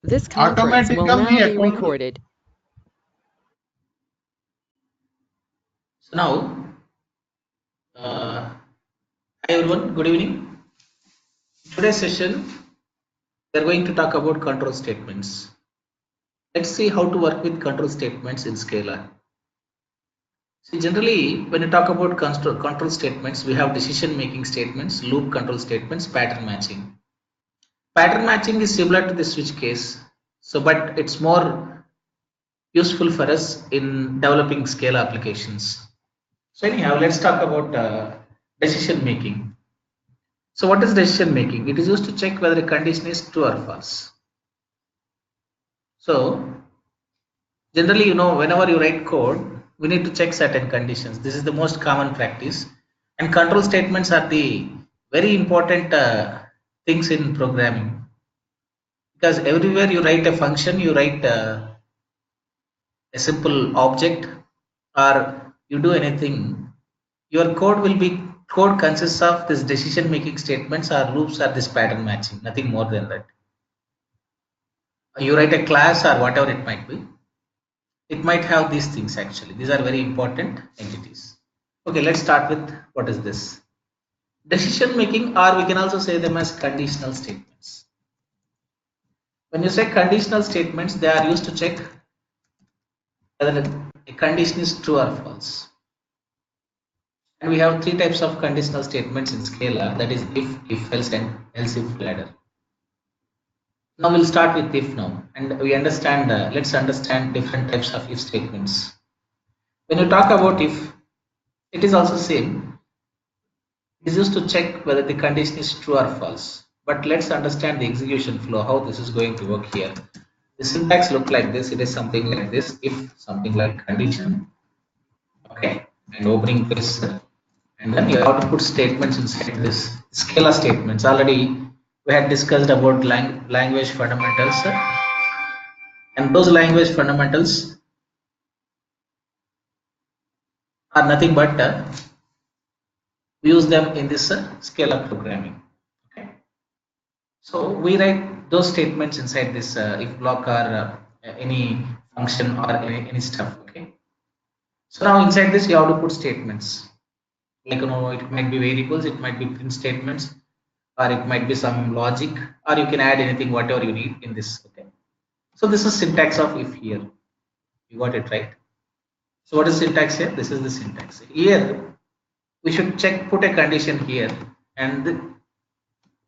This conference will automatically now be account. recorded. So now, hi everyone, good evening. Today's session, we are going to talk about control statements. Let's see how to work with control statements in Scala. See, generally, when you talk about control statements, we have decision-making statements, loop control statements, pattern matching. Pattern matching is similar to the switch case, so but it's more useful for us in developing Scala applications. So anyhow, let's talk about decision-making. So what is decision making? It is used to check whether a condition is true or false. So generally, whenever you write code, we need to check certain conditions. This is the most common practice. And control statements are the very important things in programming. Because everywhere you write a function, you write a simple object, or you do anything, your code consists of this decision making statements or loops or this pattern matching, nothing more than that. You write a class or whatever it might be, it might have these things. Actually, these are very important entities. Okay, let's start with what is this decision making, or we can also say them as conditional statements. When you say conditional statements, they are used to check whether a condition is true or false. And we have three types of conditional statements in Scala, that is if else, and else if ladder. Now we'll start with if now, and we understand. Let's understand different types of if statements. When you talk about if, it is also same. It is used to check whether the condition is true or false. But let's understand the execution flow, how this is going to work here. The syntax look like this. It is something like this. If something like condition, okay, and opening this, and then you have to put statements inside this. Scala statements. Already we had discussed about language fundamentals, and those language fundamentals are nothing but we use them in this Scala programming. Okay, so we write those statements inside this if block or any function or any stuff. Okay, so now inside this you have to put statements, like it might be variables, it might be print statements, or it might be some logic, or you can add anything whatever you need in this. Okay, so this is syntax of if here. You got it right. So what is syntax here? This is the syntax here. We should put a condition here, and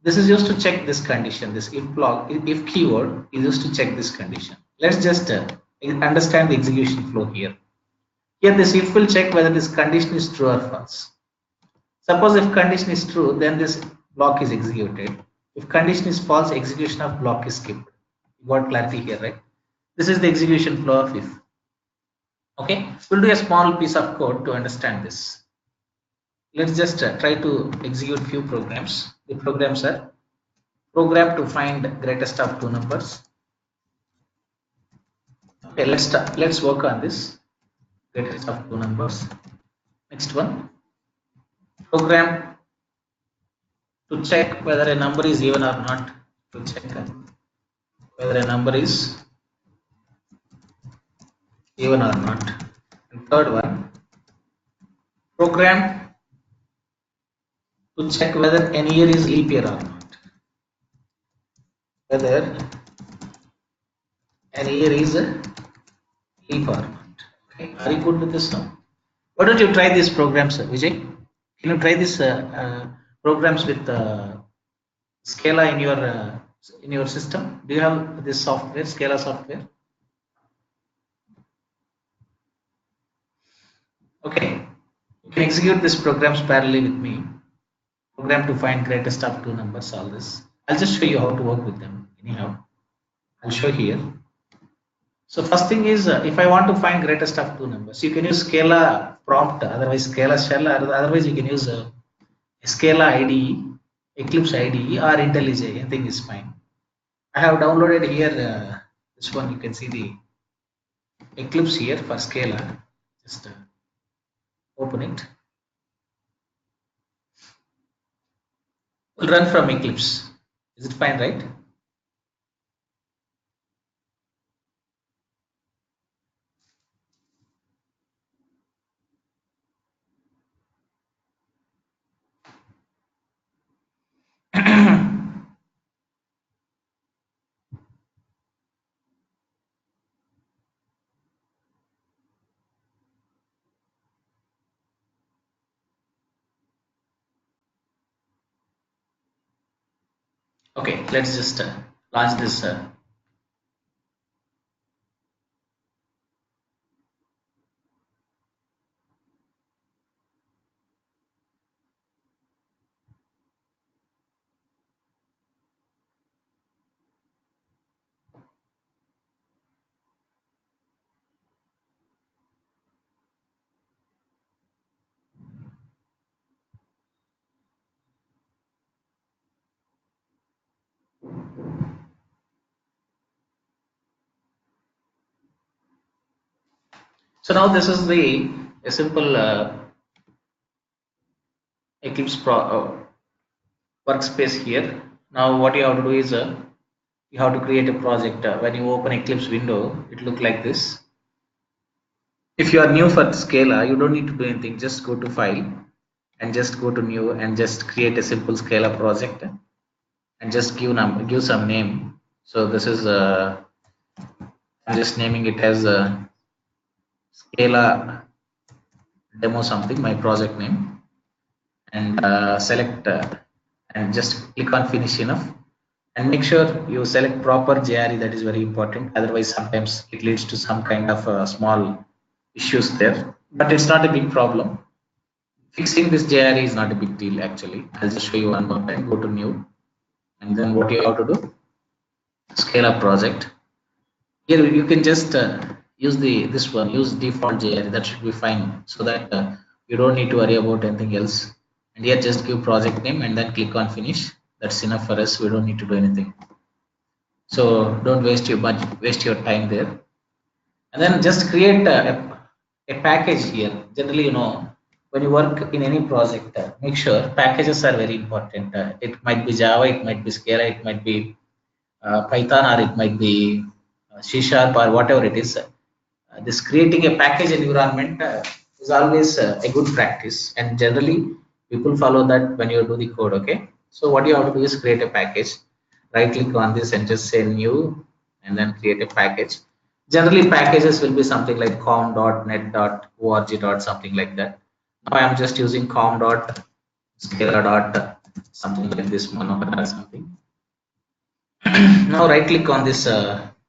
this is used to check this condition. This if block, if keyword is used to check this condition. Let's just understand the execution flow here. Here this if will check whether this condition is true or false. Suppose if condition is true, then this block is executed. If condition is false, execution of block is skipped. You got clarity here, right? This is the execution flow of if. Okay, we'll do a small piece of code to understand this. Let's just try to execute few programs. The programs are program to find greatest of two numbers. Okay, let's work on this greatest of two numbers. Next one, program to check whether a number is even or not, to check whether a number is even or not. And third one, program to check whether an year is leap year or not, whether an year is a leap or not. Okay, are you good with this now? Why don't you try these programs, Vijay? Can you try these programs with Scala in your system? Do you have this software, Scala software? Okay, you can execute these programs parallelly with me. Program to find greatest of two numbers. All this. I'll just show you how to work with them. Anyhow, I'll show here. So first thing is, if I want to find greatest of two numbers, you can use Scala prompt, otherwise Scala shell, or otherwise you can use Scala IDE, Eclipse IDE, or IntelliJ. Anything is fine. I have downloaded here this one. You can see the Eclipse here for Scala. Just open it. We'll run from Eclipse. Is it fine, right? Okay, let's just launch this. So now this is the a simple Eclipse workspace here. Now what you have to do is you have to create a project. When you open Eclipse window, it look like this. If you are new for Scala, you don't need to do anything. Just go to File and just go to New and just create a simple Scala project and just give some name. So this is I'm just naming it as Scala demo something, my project name, and select and just click on finish enough, and make sure you select proper JRE. That is very important, otherwise sometimes it leads to some kind of small issues there, but it's not a big problem. Fixing this JRE is not a big deal actually. I'll just show you one more time. Go to new, and then what you have to do, scale up project. Here you can just use this one, use default JRE. That should be fine, so that you don't need to worry about anything else. And here just give project name and then click on finish. That's enough for us. We don't need to do anything. So don't waste your time there. And then just create a package here. Generally, when you work in any project, make sure packages are very important. It might be Java, it might be Scala, it might be Python, or it might be C Sharp, or whatever it is. This creating a package environment is always a good practice, and generally people follow that when you do the code. Okay, so what you have to do is create a package. Right click on this and just say new, and then create a package. Generally packages will be something like com.net.org. Something like that. Now I am just using com.scala something like this one or something. Now right click on this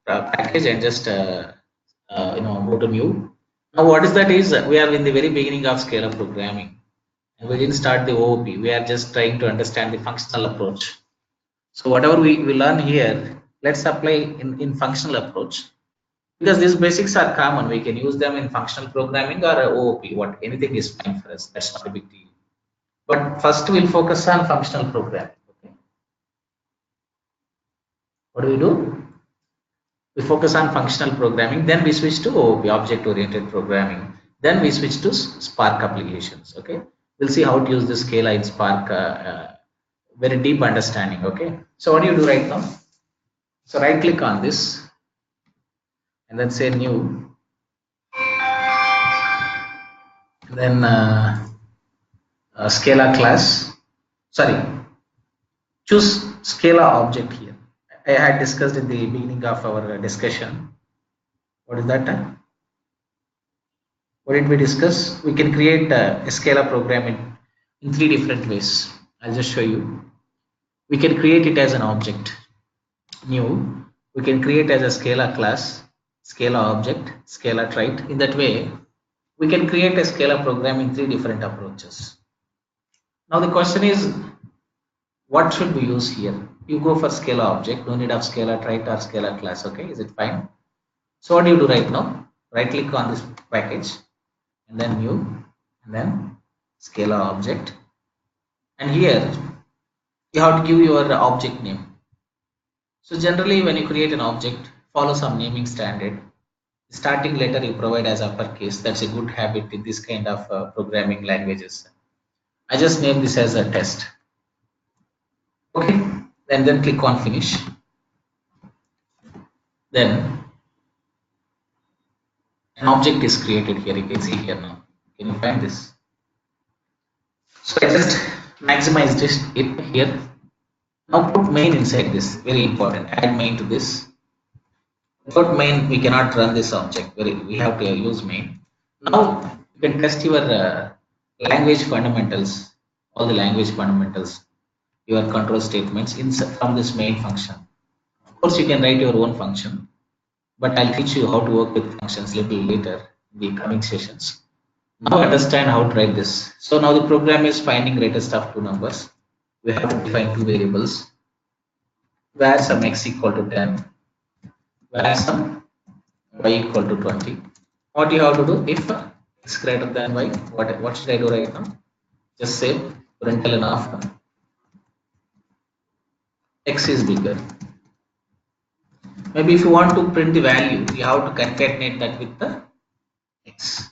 package and just go to new. Now what is that is we are in the very beginning of Scala programming, and we didn't start the OOP. We are just trying to understand the functional approach. So whatever we learn here, let's apply in functional approach, because these basics are common. We can use them in functional programming or OOP. What anything is fine for us. That's not a big deal. But first we'll focus on functional programming. Okay. What do? We focus on functional programming, then we switch to OOP, object oriented programming, then we switch to Spark applications. Okay, we'll see how to use the Scala in Spark, very deep understanding. Okay, so what do you do right now? So right click on this and then say new, then Scala class, sorry, choose Scala object here. I had discussed in the beginning of our discussion. What is that? What did we discuss? We can create a Scala program in three different ways. I'll just show you. We can create it as an object, new. We can create as a Scala class, Scala object, Scala trait. In that way, we can create a Scala program in three different approaches. Now the question is, what should we use here? You go for Scala object, no need of Scala trait or Scala class. Okay, is it fine? So what do you do right now? Right click on this package and then new, and then Scala object, and here you have to give your object name. So generally when you create an object, follow some naming standard. Starting letter you provide as uppercase. That's a good habit in this kind of programming languages. I just name this as a test. Okay, and then click on finish. Then an object is created here. You can see here now. Can you find this? So I just maximized it here. Now put main inside this. Very important. Add main to this. Without main, we cannot run this object. We have to use main. Now you can test your language fundamentals, all the language fundamentals. your control statements from this main function. Of course, you can write your own function, but I'll teach you how to work with functions little later in the coming sessions. Now understand how to write this. So now the program is finding greatest of two numbers. We have to define two variables where some x equal to 10, where some y equal to 20. What you have to do if x greater than y, what should I do right now? Just say println of x is bigger. Maybe if you want to print the value, you have to concatenate that with the x.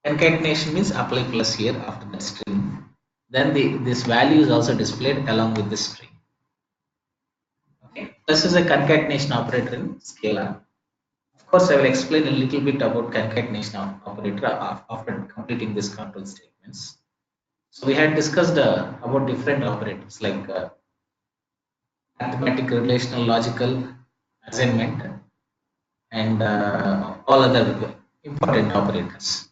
Concatenation means apply plus here after that string. Then this value is also displayed along with the string. Okay, this is a concatenation operator in Scala. Of course, I will explain a little bit about concatenation operator after completing this control statements. So we had discussed about different operators like arithmetic, relational, logical, assignment, and all other important operators.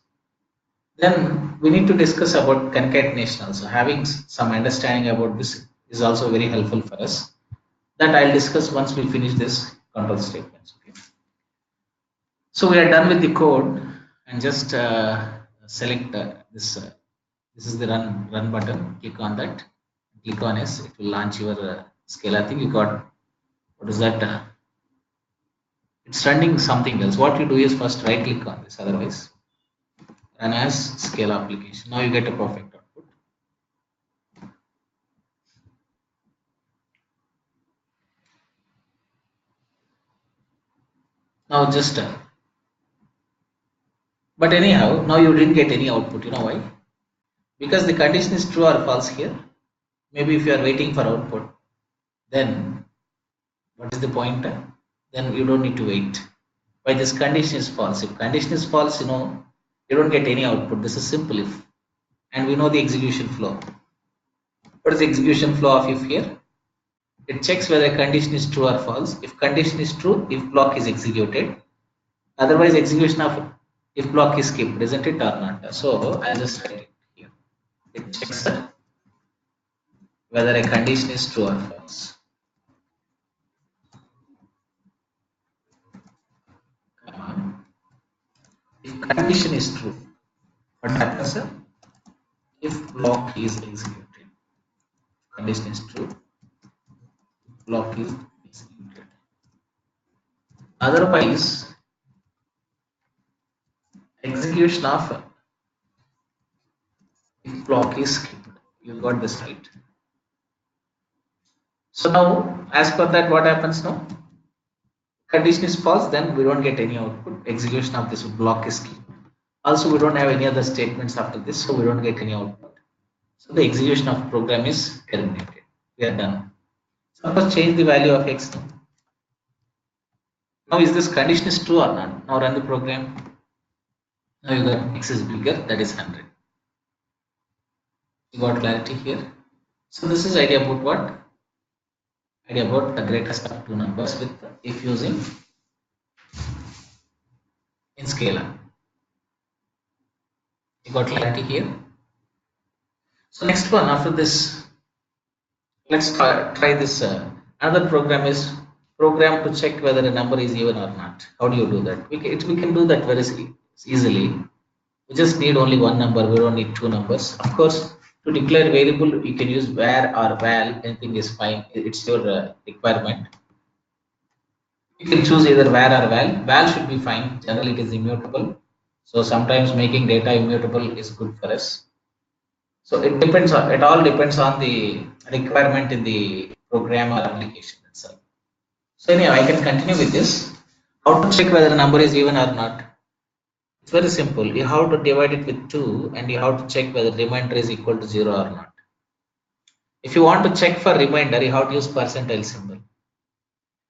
Then we need to discuss about concatenation also. Having some understanding about this is also very helpful for us. That I'll discuss once we finish this control statements. Okay. So we are done with the code, and just select this. This is the run button. Click on that. Click on yes. It will launch your Scala thing. You got what is that? It's running something else. What you do is first right click on this. Otherwise, run as Scala application. Now you get a perfect output. Now just but anyhow, now you didn't get any output. You know why? Because the condition is true or false here. Maybe if you are waiting for output, then what is the point? Then you don't need to wait. Why this condition is false? If condition is false, you don't get any output. This is simple if, and we know the execution flow. What is the execution flow of if here? It checks whether condition is true or false. If condition is true, if block is executed. Otherwise, execution of if block is skipped, isn't it or not? So I'll just write it here. It checks whether a condition is true or false. If condition is true, what happens? If block is executed, condition is true, block is executed. Otherwise, execution of if block is skipped. You got this right. So now, as per that, what happens now? Condition is false, then we don't get any output. Execution of this block is skipped. Also, we don't have any other statements after this, so we don't get any output. So the execution of program is terminated. We are done. Suppose change the value of x now. Now is this condition is true or not? Now run the program. Now you got x is bigger, that is 100. You got clarity here. So this is idea about what? Idea about the greatest of two numbers with if using in Scala. You got clarity here. So next one after this, let's try this. Another program is program to check whether a number is even or not. How do you do that? We can do that very easily. We just need only one number. We don't need two numbers. Of course, to declare variable, you can use var or val. Anything is fine. It's your requirement. You can choose either var or val. Val should be fine. Generally, it is immutable. So sometimes making data immutable is good for us. So it depends on, it all depends on the requirement in the program or application itself. So anyhow, I can continue with this. How to check whether the number is even or not? It's very simple. You have to divide it with 2 and you have to check whether remainder is equal to 0 or not. If you want to check for remainder, you have to use percentile symbol.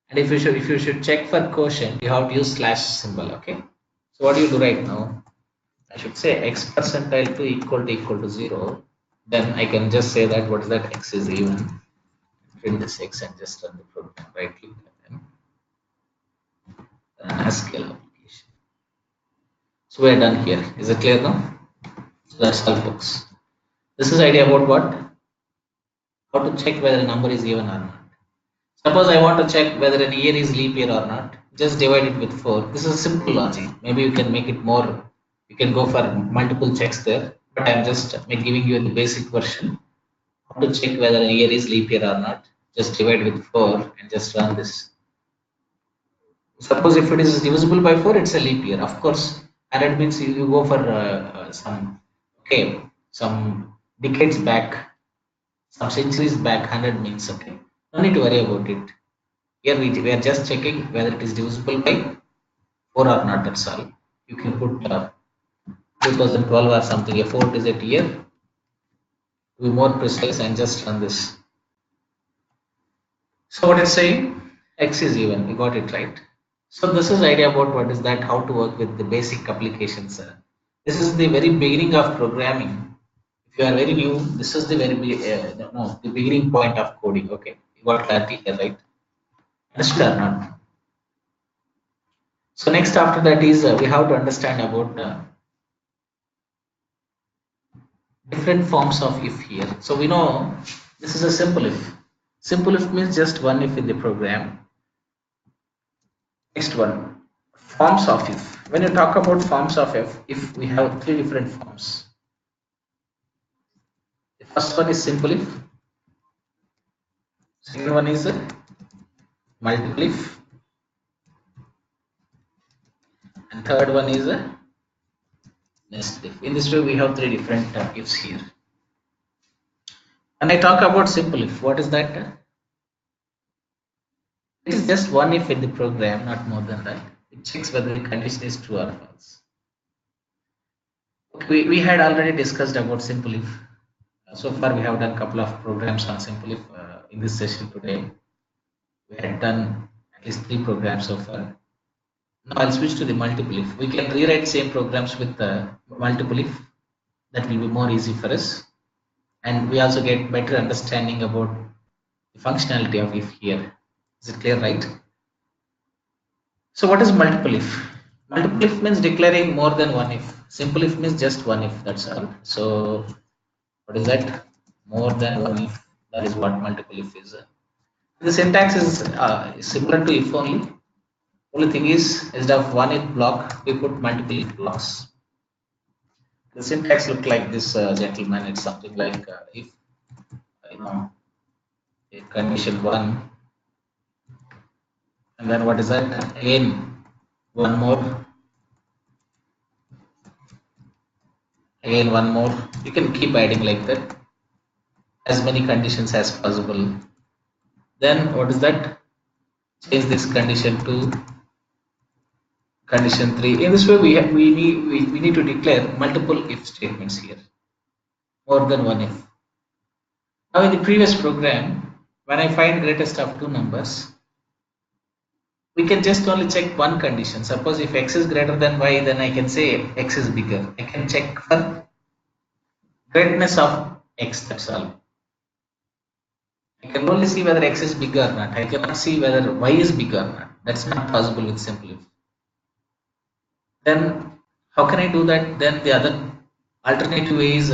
And if you should check for quotient, you have to use slash symbol. Okay. So what do you do right now? I should say x percentile 2 equal to 0. Then I can just say that what is that x is even. Print this x and just run the program. Right click and then run as Scala application. So we are done here. Is it clear now? So that's all folks. This is idea about what? how to check whether a number is even or not. Suppose I want to check whether an year is leap year or not. Just divide it with 4. This is a simple logic. Maybe you can make it more. You can go for multiple checks there. But I'm just giving you the basic version. How to check whether a year is leap year or not. Just divide with 4 and just run this. Suppose if it is divisible by 4, it's a leap year. Of course, 100 means you go for some decades back, some centuries back. 100 means okay. No need to worry about it. Here we are just checking whether it is divisible by 4 or not. That's all. You can put 2012 or something, a 4-digit year to be more precise, and just run this. So what it's saying, X is even. You got it right. So this is idea about what is that, how to work with the basic applications. This is the very beginning of programming. If you are very new, this is the very the beginning point of coding. Okay, you got clarity here, right? Understood or not? So next after that is we have to understand about different forms of if here. So we know this is a simple if. Simple if means just one if in the program. Next one, forms of if. When you talk about forms of if we have three different forms. The first one is simple if. Second one is multiple if. And third one is nested if. In this way, we have three different ifs here. And I talk about simple if. What is that? It is just one if in the program, not more than that. It checks whether the condition is true or false. Okay, we had already discussed about simple if. So far, we have done a couple of programs on simple if in this session today. We had done at least 3 programs so far. Now I'll switch to the multiple if. We can rewrite same programs with multiple if. That will be more easy for us. And we also get better understanding about the functionality of if here. Is it clear, right? So what is multiple if? Multiple if means declaring more than one if. Simple if means just one if, that's all. So what is that? More than one if. That is what multiple if is. The syntax is similar to if only. Only thing is, instead of one if block, we put multiple if blocks. The syntax look like this, gentlemen. It's something like if if condition one, and then what is that? Again, one more. Again, one more. You can keep adding like that, as many conditions as possible. Then what is that? Change this condition to condition 3. In this way, we need to declare multiple if statements here, more than one if. Now in the previous program, when I find greatest of two numbers, we can just only check one condition. Suppose if x is greater than y, then I can say x is bigger. I can check for greatness of x, that's all. I can only see whether x is bigger or not. I cannot see whether y is bigger or not. That's not possible with simple if. Then how can I do that? Then the other alternative way is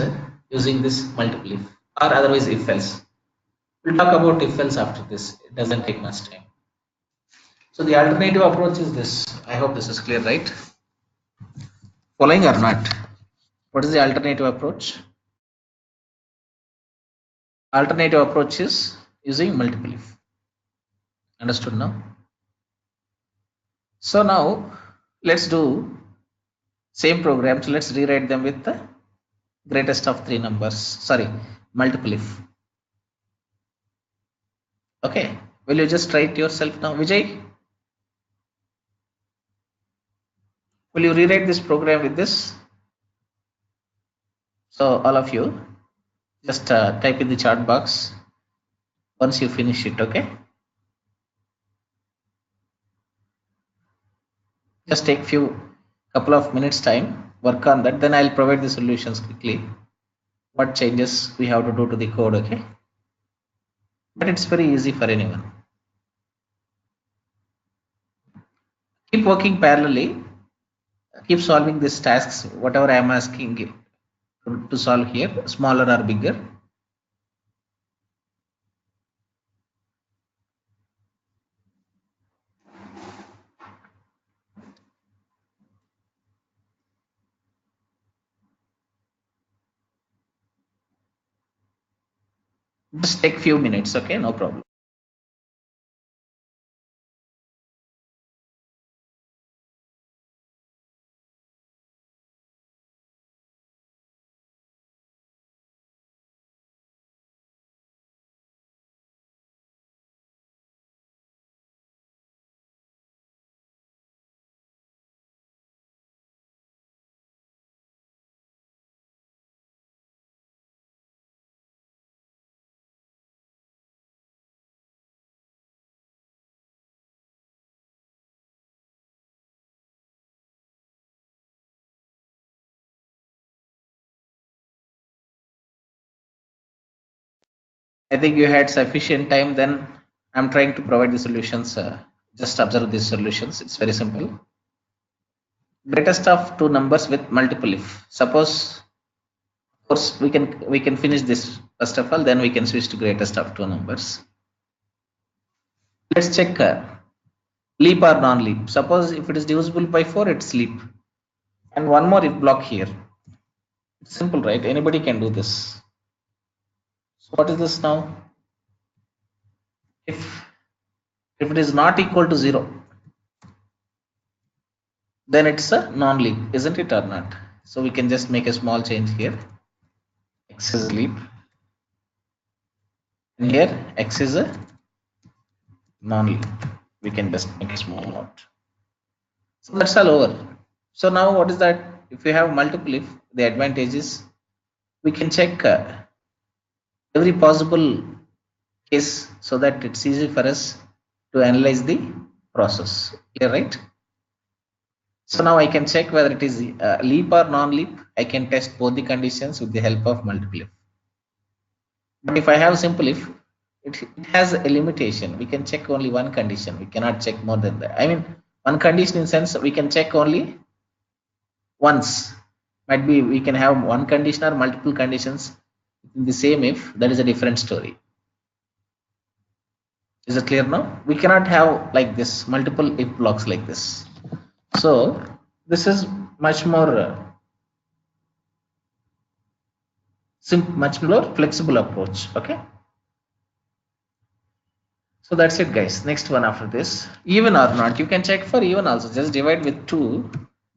using this multiple if, or otherwise if else. We'll talk about if else after this. It doesn't take much time. So the alternative approach is this. I hope this is clear, right? Following or not? What is the alternative approach? Alternative approach is using multiple if. Understood now? So now let's do same programs. Let's rewrite them with the greatest of three numbers. Sorry, multiple if. Okay. Will you just try it yourself now, Vijay? Will you rewrite this program with this? So all of you, just type in the chat box once you finish it. Okay. Just take couple of minutes time, work on that, then I'll provide the solutions quickly, what changes we have to do to the code. Okay, but it's very easy for anyone. Keep working parallelly, keep solving these tasks, whatever I am asking to solve here, smaller or bigger. Just take few minutes, okay, no problem. I think you had sufficient time. Then I'm trying to provide the solutions. Just observe these solutions. It's very simple. Greatest of two numbers with multiple if. Suppose, of course, we can finish this first of all. Then we can switch to greatest of two numbers. Let's check leap or non-leap. Suppose if it is divisible by 4, it's leap. And one more if block here. It's simple, right? Anybody can do this. So what is this now? If it is not equal to 0, then it's a non-leap, isn't it or not? So we can just make a small change here. X is leap, and here X is a non-leap. We can just make a small note. So that's all over. So now what is that? If we have multiple if, the advantage is we can check every possible case so that it's easy for us to analyze the process. Clear, right? So now I can check whether it is leap or non-leap. I can test both the conditions with the help of multiple if. But if I have simple if, it has a limitation. We can check only one condition. We cannot check more than that. I mean, one condition in sense we can check only once. Might be we can have one condition or multiple conditions in the same if. That is a different story. Is it clear now? We cannot have like this multiple if blocks like this. So this is much more much more flexible approach. Okay. So that's it, guys. Next one after this, even or not, you can check for even also. Just divide with 2.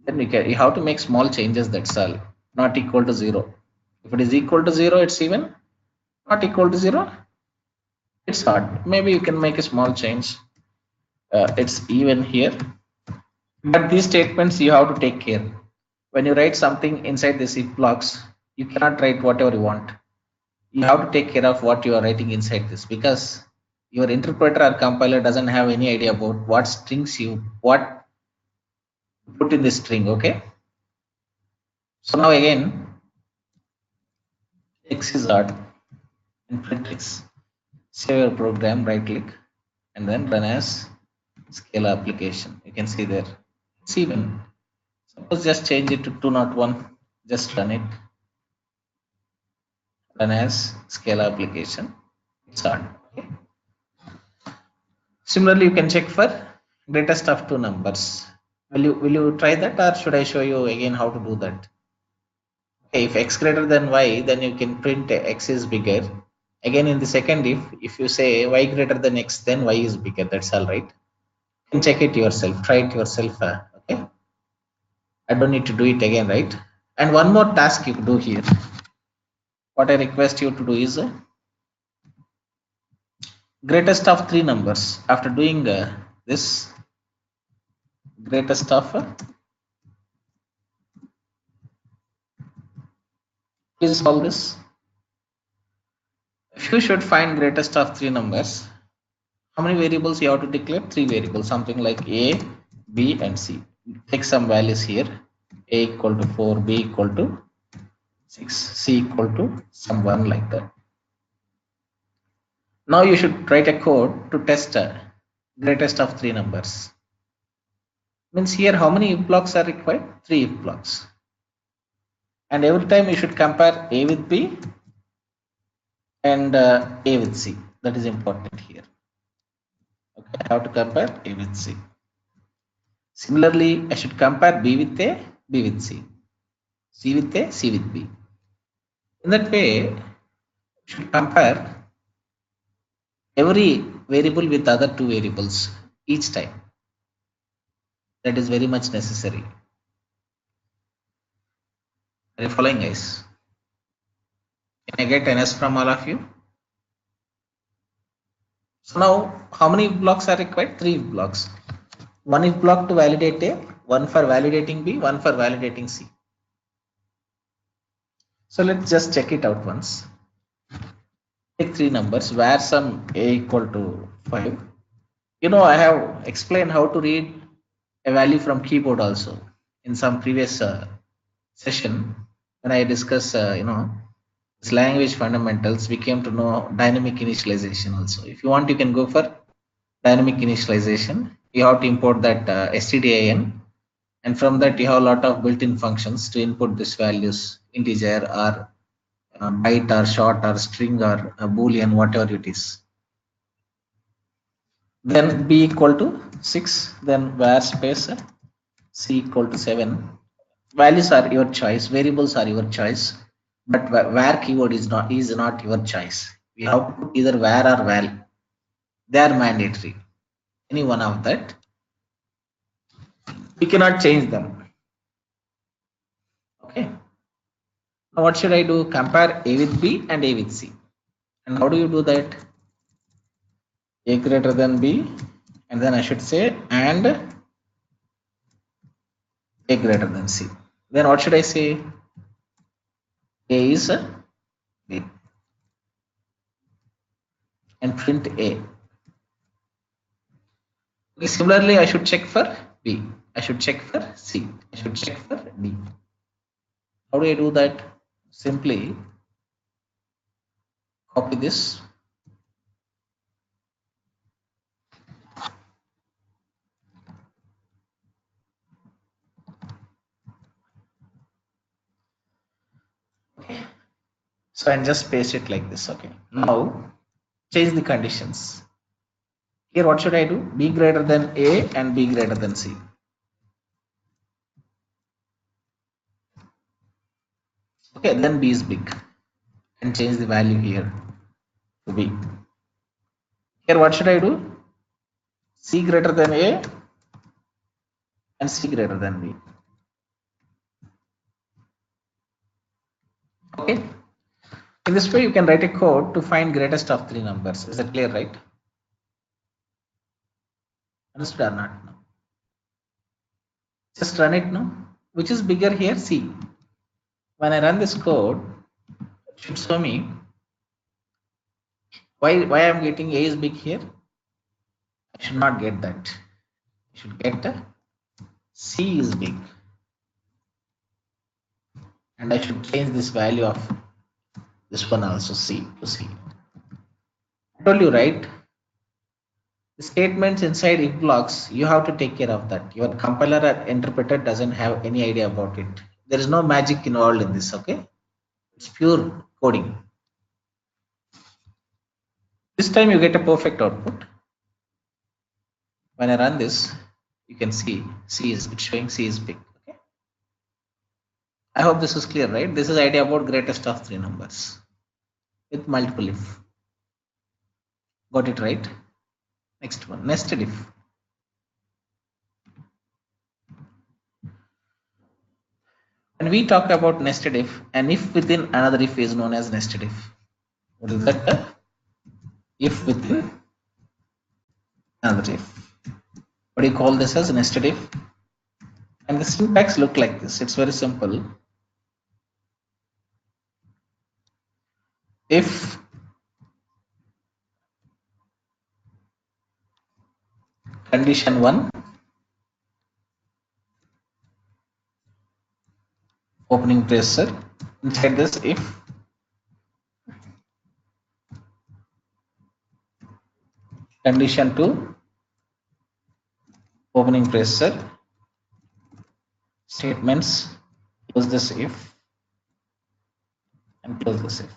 Then you have to make small changes. That's all. Not equal to 0. If it is equal to 0, it's even. Not equal to 0, it's odd. Maybe you can make a small change. It's even here. But these statements you have to take care. When you write something inside this if blocks, you cannot write whatever you want. You have to take care of what you are writing inside this, because your interpreter or compiler doesn't have any idea about what strings you put in this string. Okay, so now again X is odd and print X. Save your program, right click, and then run as Scala application. You can see there it's even. Suppose just change it to 201. Just run it. Run as Scala application. It's odd. Okay. Similarly, you can check for greatest of two numbers. Will you try that, or should I show you again how to do that? Okay, if x greater than y, then you can print x is bigger. Again, in the second if you say y greater than x, then y is bigger. That's all right. You can check it yourself. Try it yourself. Okay. I don't need to do it again, right? And one more task you do here. What I request you to do is greatest of three numbers. After doing this, greatest of please solve this. If you should find greatest of three numbers, how many variables you have to declare? 3 variables, something like a, b, and c. Take some values here. A equal to 4, b equal to 6, c equal to some 1, like that. Now you should write a code to test greatest of three numbers. Means here how many if blocks are required? 3 if blocks. And every time you should compare a with b and a with c. That is important here. Okay, I have to compare a with c. Similarly, I should compare b with a, b with c, c with a, c with b. In that way, I should compare every variable with other two variables each time. That is very much necessary. Are you following, guys? Can I get an S from all of you? So now, how many blocks are required? 3 blocks. One is block to validate A, one for validating B, one for validating C. So let's just check it out once. Take 3 numbers where sum A equal to 5. I have explained how to read a value from keyboard also in some previous session when I discuss, this language fundamentals. We came to know dynamic initialization also. If you want, you can go for dynamic initialization. You have to import that stdin, and from that you have a lot of built-in functions to input these values, integer or byte or short or string or boolean, whatever it is. Then b equal to 6, then var space c equal to 7. Values are your choice, variables are your choice, but var keyword is not your choice. We have to put either var or val. They are mandatory. Any one of that. We cannot change them. Okay. Now what should I do? Compare A with B and A with C. And how do you do that? A greater than B, and then I should say and A greater than C. Then what should I say? A is B and print A. Okay, similarly, I should check for B. I should check for C. I should check for D. How do I do that? Simply copy this. Okay. So and just paste it like this. Okay. Now change the conditions. Here what should I do? B greater than A and B greater than C. Okay, then B is big and change the value here to B. Here what should I do? C greater than A and C greater than B. Okay. In this way you can write a code to find greatest of 3 numbers. Is that clear, right? Understood or not? No. Just run it now. Which is bigger here? C. When I run this code, it should show me why I'm getting A is big here. I should not get that. I should get C is big. And I should change this value of this one also, C to C. I told you, right? The statements inside if blocks, you have to take care of that. Your compiler or interpreter doesn't have any idea about it. There is no magic involved in this, okay? It's pure coding. This time you get a perfect output. When I run this, you can see it's showing C is big. Okay. I hope this is clear, right? This is idea about greatest of 3 numbers with multiple if. Got it right? Next one, nested if. When we talk about nested if, an if within another if is known as nested if. What is that? If within another if. What do you call this as nested if? And the syntax look like this. It's very simple. If condition 1, opening bracer, inside this if condition 2, opening bracer, statements, close this if and close this if.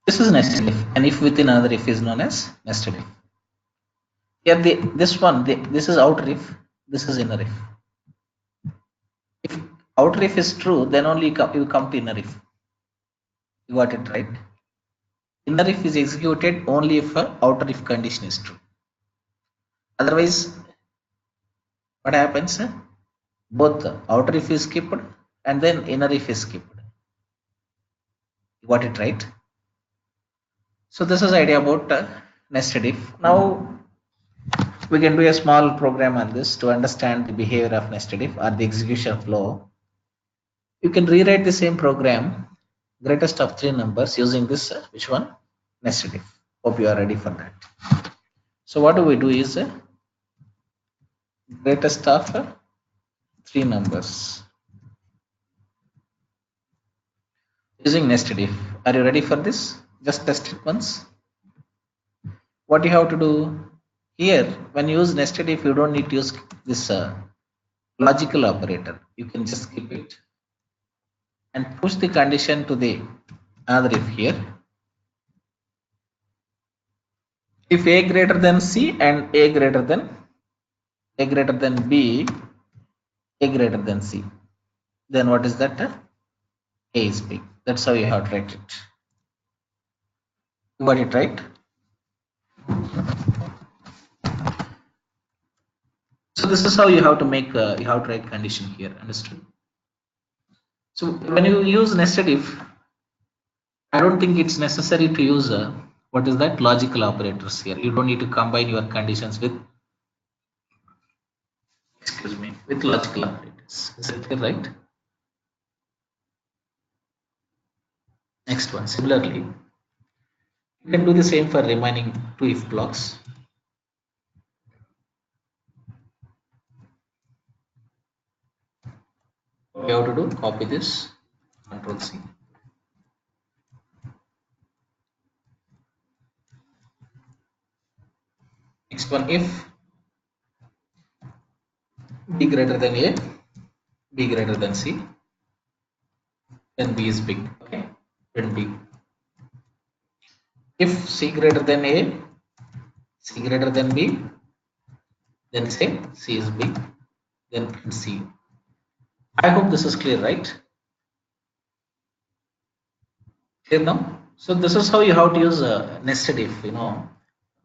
This is nested if, and if within another if is known as nested if. Here this is outer if, this is inner if. If outer if is true, then only you come to inner if. You got it right. Inner if is executed only if outer if condition is true. Otherwise, what happens? Both outer if is skipped and then inner if is skipped. You got it right? So this is idea about nested if. Now we can do a small program on this to understand the behavior of nested if or the execution flow. You can rewrite the same program, greatest of three numbers, using this which one? Nested if. Hope you are ready for that. So what do we do is greatest of three numbers using nested if. Are you ready for this? Just test it once. What you have to do here, when you use nested if, you don't need to use this logical operator. You can just skip it and push the condition to the another if here. If a greater than c and a greater than b, a greater than c, then what is that? A is big. That's how you have to write it. You got it right? So this is how you have to make you have to write condition here. Understood? So when you use nested if, I don't think it's necessary to use what is that logical operators here. You don't need to combine your conditions with, excuse me, with logical operators. Is it clear, right? Next one. Similarly, you can do the same for remaining two if blocks. What you have to do, copy this, Control C. Next one, if b greater than a, b greater than c, then b is big. Okay, print b. If c greater than a, c greater than b, then say c is big, then print c. I hope this is clear, right? Clear now? So this is how you have to use nested if.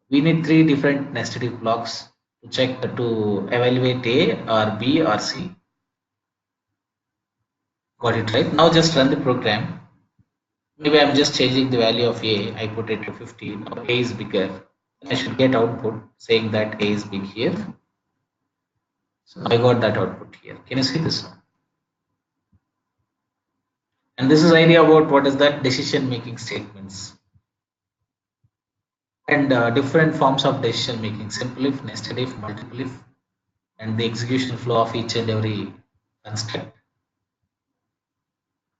We need three different nested if blocks to check to evaluate A or B or C. Got it right? Now just run the program. Maybe I'm just changing the value of A. I put it to 50. Now A is bigger. I should get output saying that A is big here. So I got that output here. Can you see this one? And this is idea about what is that decision making statements and different forms of decision making: simple if, nested if, multiple if, and the execution flow of each and every construct.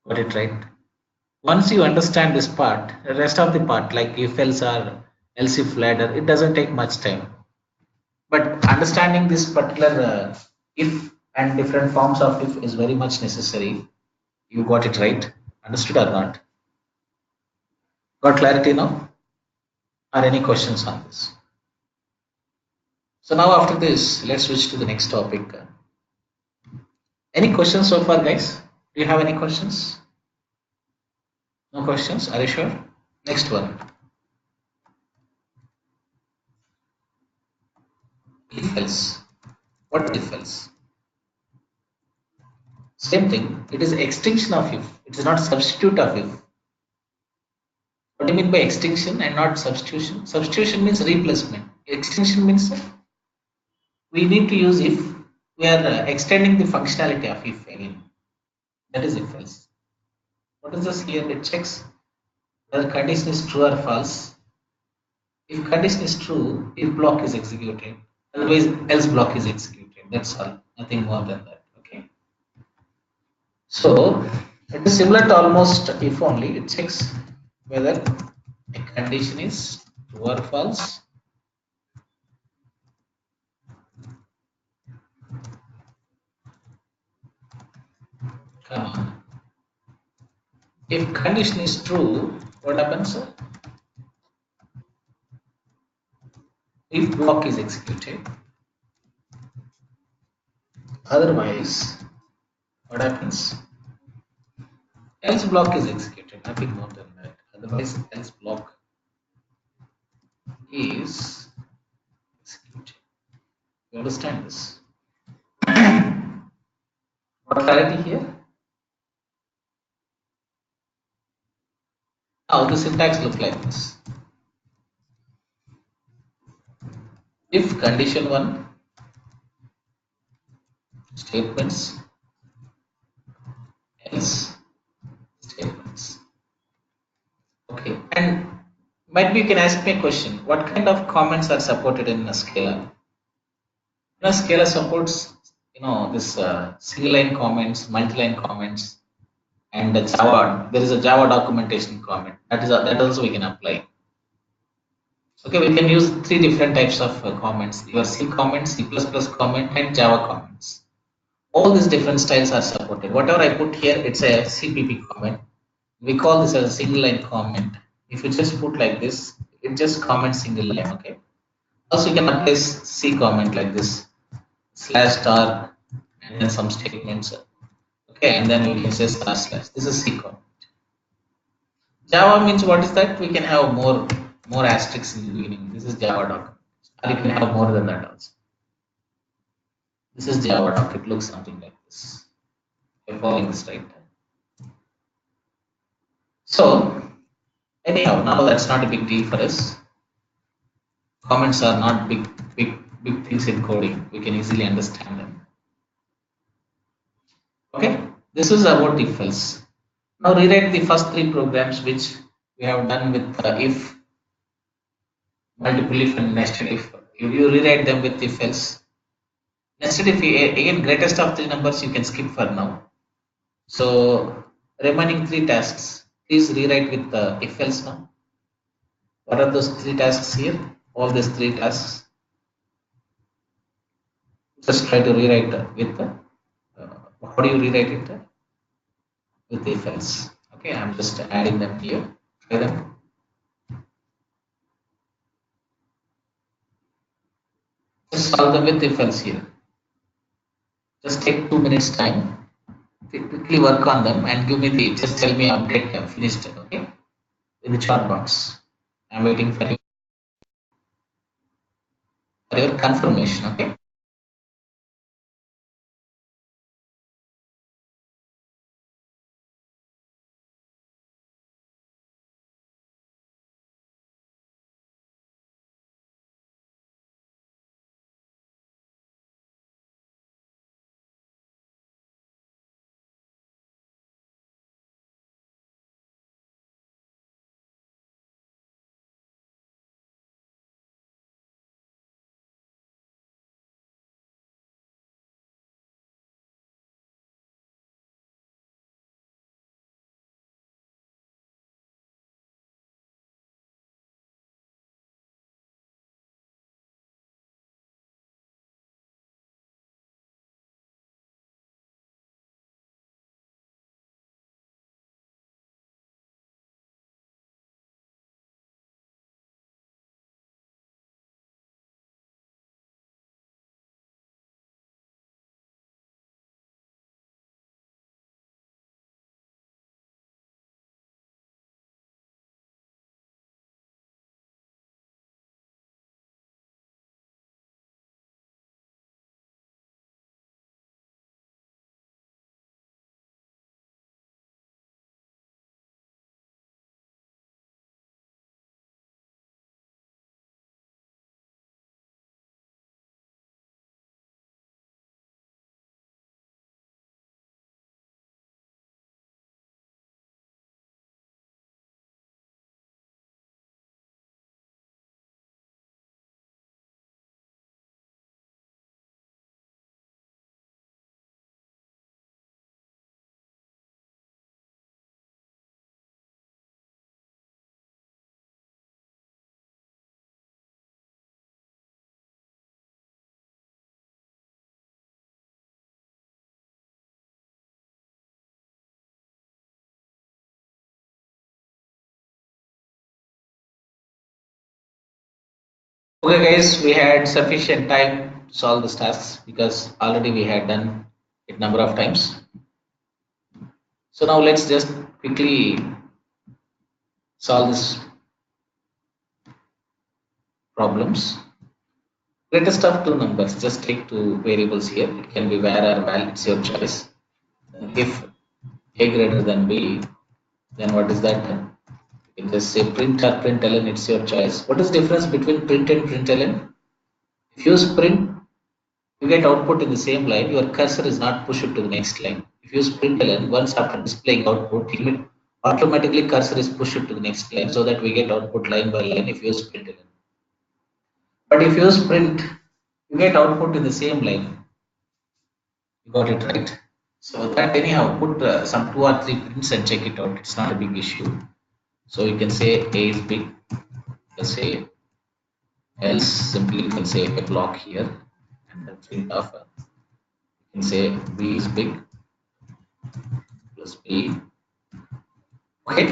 Got it right? Once you understand this part, the rest of the part like if else or else if ladder, it doesn't take much time. But understanding this particular if and different forms of if is very much necessary. You got it right? Understood or not? Got clarity now? Or any questions on this? So now after this, let's switch to the next topic. Any questions so far, guys? Do you have any questions? No questions? Are you sure? Next one. If else. What if else? Same thing. It is extinction of if. It is not substitute of if. What do you mean by extinction and not substitution? Substitution means replacement. Extinction means we need to use if. We are extending the functionality of if again. That is if else. What is this here? It checks whether condition is true or false. If condition is true, if block is executed. Otherwise, else block is executed. That's all. Nothing more than that. Okay. So it is similar to almost if only. It checks whether a condition is true or false. Come on. If condition is true, what happens? If block is executed. Otherwise, what happens? Else block is executed. Nothing more than that. Otherwise, else block is executed. You understand this? What clarity here? Now the syntax looks like this. If condition 1 statements else statements. Okay, and might be you can ask me a question. What kind of comments are supported in a Scala? Scala supports this single line comments, multi-line comments, and the Java. There is a Java documentation comment that also we can apply. Okay, we can use three different types of comments: your C comment, C++ comment, and Java comments. All these different styles are supported. Whatever I put here, it's a CPP comment. We call this as a single line comment. If you just put like this, it just comments single line. Okay. Also, you can apply C comment like this slash star and then some statements. Okay, and then we can say slash slash. This is C comment. Java means what is that? We can have more asterisks in the beginning. This is Java doc. Or you can have more than that also. This is Java doc. It looks something like this. You're following this right. So anyhow, now that's not a big deal for us. Comments are not big things in coding. We can easily understand them. Okay, this is about if else. Now rewrite the first three programs which we have done with if, multiple if, and nested if. You rewrite them with if else. Nested if, again, greatest of three numbers you can skip for now. So remaining three tasks, please rewrite with if else now. What are those three tasks here? All these three tasks. Just try to rewrite with how do you rewrite it? With if else. Okay, I'm just adding them here. Try them. Just solve them with if else here. Just take 2 minutes time. Quickly work on them and give me just tell me update finished. Okay, in the chat box. I'm waiting for your confirmation. Okay. Okay, guys, we had sufficient time to solve these tasks because already we had done it number of times. So now let's just quickly solve this. problems. Greatest of two numbers, just take two variables here. It can be var or val, it's your choice. If a greater than b, then what is that? You can just say print or println, it's your choice. What is the difference between print and println? If you use print, you get output in the same line, your cursor is not pushed to the next line. If you use println, once after displaying output, automatically cursor is pushed to the next line so that we get output line by line if you use println. But if you use print, you get output in the same line. You got it right. So that anyhow, put some 2 or 3 prints and check it out. It's not a big issue. So you can say A is big. You can say else. Simply you can say a block here and then print off. You can say B is big plus B. Okay.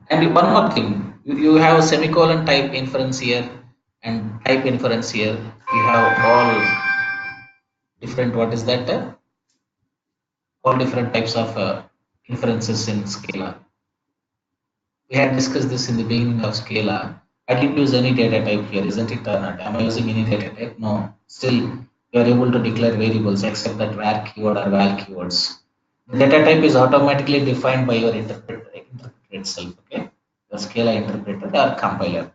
And one more thing, you have semicolon type inference here and type inference here. You have all different. What is that? All different types of inferences in Scala. We had discussed this in the beginning of Scala. I didn't use any data type here, isn't it or not? Am I using any data type? No. Still, you are able to declare variables except that var keyword or val keywords. The data type is automatically defined by your interpreter itself, okay? The Scala interpreter or compiler.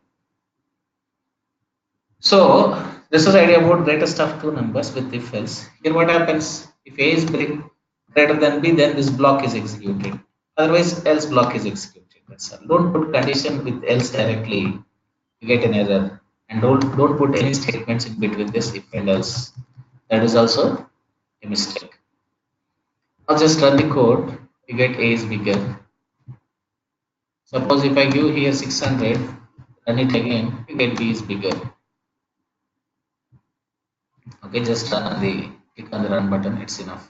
So, this is the idea about greatest of two numbers with if else. Here what happens? If A is greater than B, then this block is executed. Otherwise, else block is executed. That's all. Don't put condition with else directly. You get an error. And don't put any statements in between this if and else. That is also a mistake. Now just run the code. You get A is bigger. Suppose if I give here 600, run it again, you get B is bigger. Okay, just run on the click on the run button, it's enough.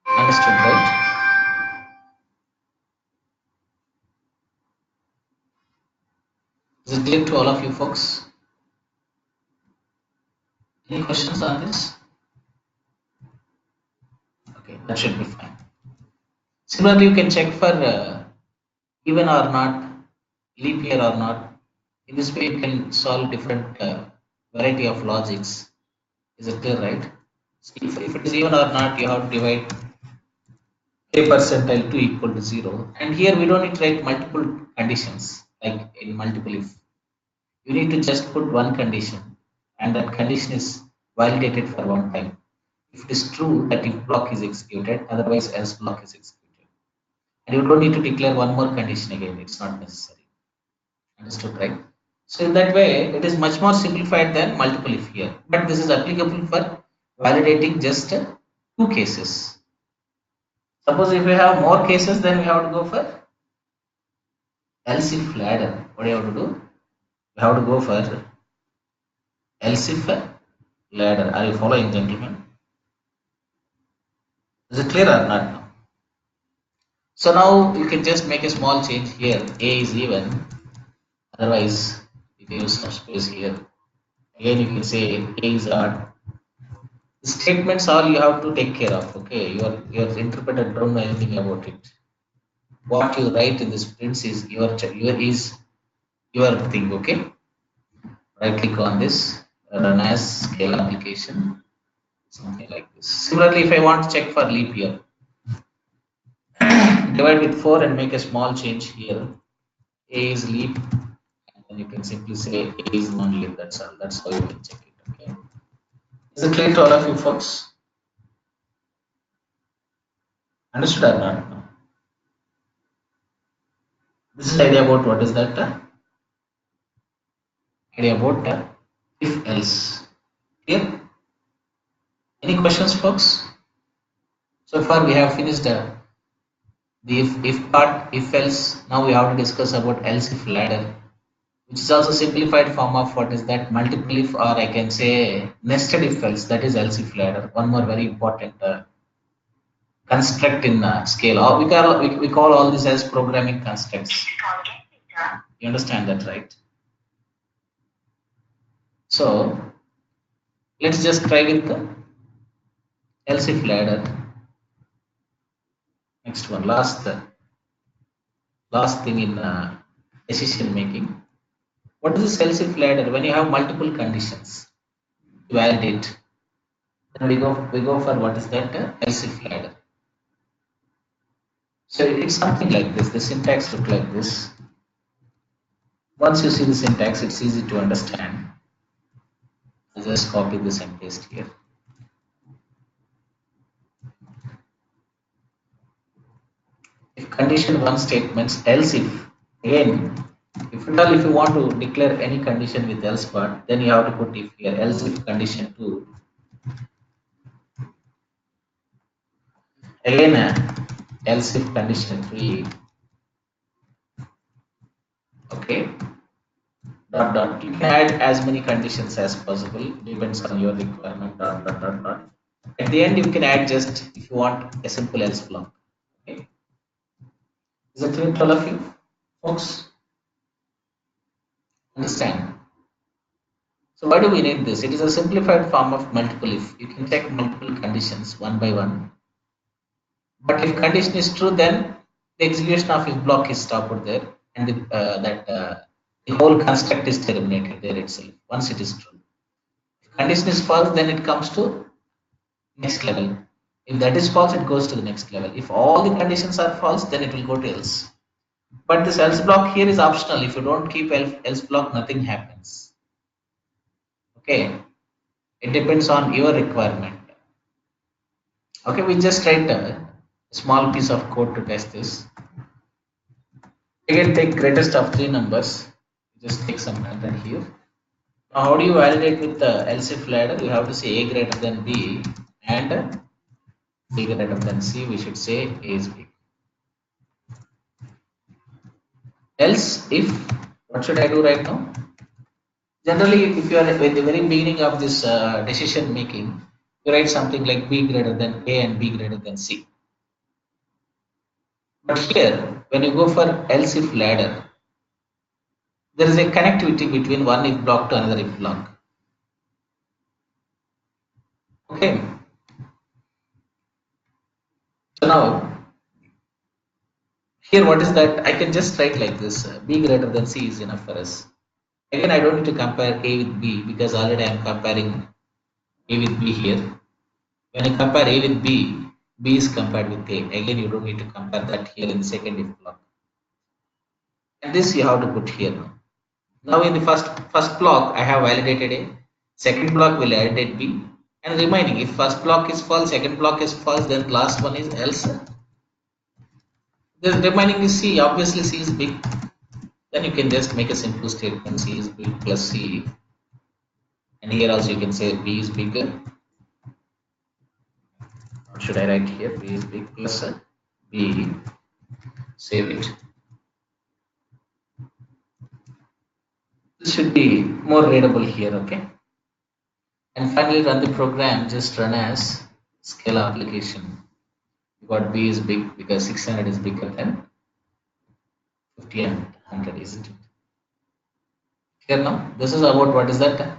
Understood, right? Is it clear to all of you folks? Any questions on this? Okay, that should be fine. Similarly, you can check for even or not, leap year or not. In this way, you can solve different variety of logics. Is it clear, right? So if it is even or not, you have to divide a percentile to equal to 0. And here we don't need to write multiple conditions like in multiple if. You need to just put one condition and that condition is validated for one time. If it is true, that if block is executed, otherwise else block is executed. And you don't need to declare one more condition again, it's not necessary. Understood, right? So in that way, it is much more simplified than multiple if here. But this is applicable for validating just two cases. Suppose if we have more cases, then we have to go for else if ladder. What do you have to do? We have to go for else if ladder. Are you following, gentlemen? Is it clear or not now? So now you can just make a small change here. A is even. Otherwise, you can use some space here. Again, you can say A is odd. The statements all you have to take care of. Okay, your interpreter don't know anything about it. What you write in the sprints is your thing. Okay. Right click on this, run as Scala application, something like this. Similarly, if I want to check for leap year, divide with 4 and make a small change here. A is leap, and then you can simply say A is non-leap. That's all. That's how you can check it. Okay. Is it clear to all of you folks? Understood or not? No. This is the idea about what is that? Idea about if else. Clear? Any questions, folks? So far we have finished the if part, if else. Now we have to discuss about else if ladder, which is also simplified form of what is that multiple if, or I can say nested if else. That is else if ladder. One more very important construct in Scala. We call all this as programming constructs. You understand that, right? So let's just try with the else if ladder. Next one, last thing in decision making. What is this else if ladder? When you have multiple conditions to validate, then we go for what is that else if ladder. So it's something like this. The syntax look like this. Once you see the syntax, it's easy to understand. I'll just copy this and paste here. If condition one statements, else if, again, if you want to declare any condition with else part, then you have to put if here. Else if condition two, again else if condition three, okay, dot dot. You can add as many conditions as possible, depends on your requirement, dot dot dot dot. At the end, you can add just if you want a simple else block. Okay, is it clear to all of you, folks? Understand? So why do we need this? It is a simplified form of multiple if. You can check multiple conditions one by one. But if condition is true, then the execution of if block is stopped there, and the whole construct is terminated there itself. Once it is true. If condition is false, then it comes to next level. If that is false, it goes to the next level. If all the conditions are false, then it will go to else. But this else block here is optional. If you don't keep else block, nothing happens. Okay, it depends on your requirement. Okay, we just write a small piece of code to test this. Again, take greatest of three numbers. Just take some content here. Now, how do you validate with the else if ladder? You have to say a greater than b and b greater than c. We should say a is big. Else if, what should I do right now? Generally, if you are at the very beginning of this decision making, you write something like b greater than a and b greater than c. But here, when you go for else if ladder, there is a connectivity between one if block to another if block. Okay. So now, here what is that? I can just write like this. B greater than C is enough for us. Again, I don't need to compare A with B because already I am comparing A with B here. When I compare A with B, B is compared with A. Again, you don't need to compare that here in the second if block. And this you have to put here now. Now in the first block, I have validated A. Second block will validate B. And remaining, if first block is false, second block is false, then last one is else. The remaining is C. Obviously, C is big. Then you can just make a simple statement: C is big plus C. And here also you can say B is bigger. What should I write here? B is big plus B. Save it. This should be more readable here, okay? And finally run the program, just run as Scala application. You got B is big because 600 is bigger than 50 and 100, isn't it? Here now, this is about what is that?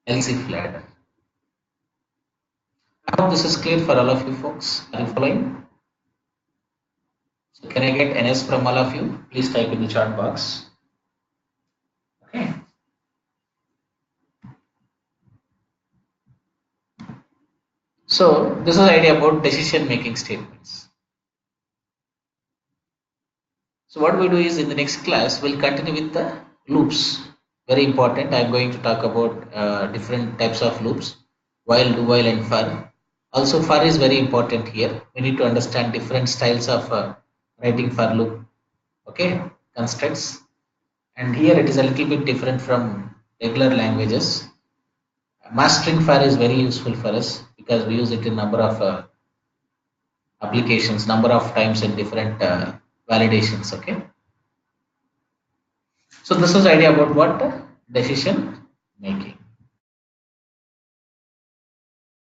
Else if ladder. I hope this is clear for all of you folks. Are you following? So can I get NS from all of you? Please type in the chat box. Okay. So this is the idea about decision making statements. So what we do is in the next class, we'll continue with the loops. Very important. I'm going to talk about different types of loops, while, do while, and for. Also, for is very important here. We need to understand different styles of writing for loop. Okay, constructs. And here it is a little bit different from regular languages. Mastering for is very useful for us because we use it in number of applications, number of times in different validations. Okay. So this is the idea about what decision making.